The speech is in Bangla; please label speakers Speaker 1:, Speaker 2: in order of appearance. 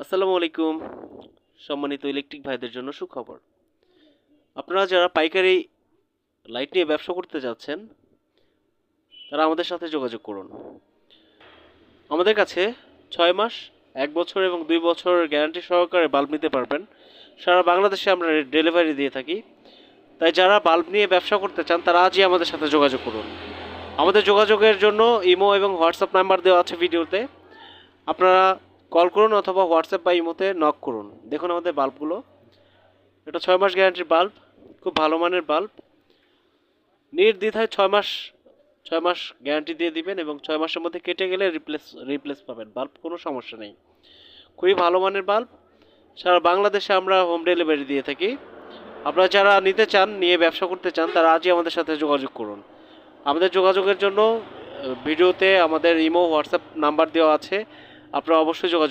Speaker 1: আসসালামু আলাইকুম। সম্মানিত ইলেকট্রিক ভাইদের জন্য সুখবর। আপনারা যারা পাইকারি লাইট নিয়ে ব্যবসা করতে যাচ্ছেন তারা আমাদের সাথে যোগাযোগ করুন। আমাদের কাছে 6 মাস, 1 বছর এবং 2 বছরের গ্যারান্টি সহকারে বাল্ব নিতে পারবেন। সারা বাংলাদেশে আমরা ডেলিভারি দিয়ে থাকি। তাই যারা বাল্ব নিয়ে ব্যবসা করতে চান তারা আজই আমাদের সাথে যোগাযোগ করুন। আমাদের যোগাযোগের জন্য ইমো এবং হোয়াটসঅ্যাপ নাম্বার দেওয়া আছে ভিডিওতে। আপনারা কল করুন অথবা হোয়াটসঅ্যাপ বা ইমোতে নক করুন। দেখুন আমাদের বাল্বগুলো। এটা 6 মাস গ্যারান্টির বাল্ব, খুব ভালো মানের বাল্ব। নির্দ্বিধায় 6 মাস গ্যারান্টি দিয়ে দিবেন এবং 6 মাসের মধ্যে কেটে গেলে রিপ্লেস পাবেন। বাল্ব কোনো সমস্যা নেই, খুবই ভালো মানের বাল্ব। সারা বাংলাদেশে আমরা হোম ডেলিভারি দিয়ে থাকি। আপনারা যারা নিতে চান, নিয়ে ব্যবসা করতে চান, তারা আজই আমাদের সাথে যোগাযোগ করুন। আমাদের যোগাযোগের জন্য ভিডিওতে আমাদের ইমো হোয়াটসঅ্যাপ নাম্বার দেওয়া আছে, আপনারা অবশ্যই যোগাযোগ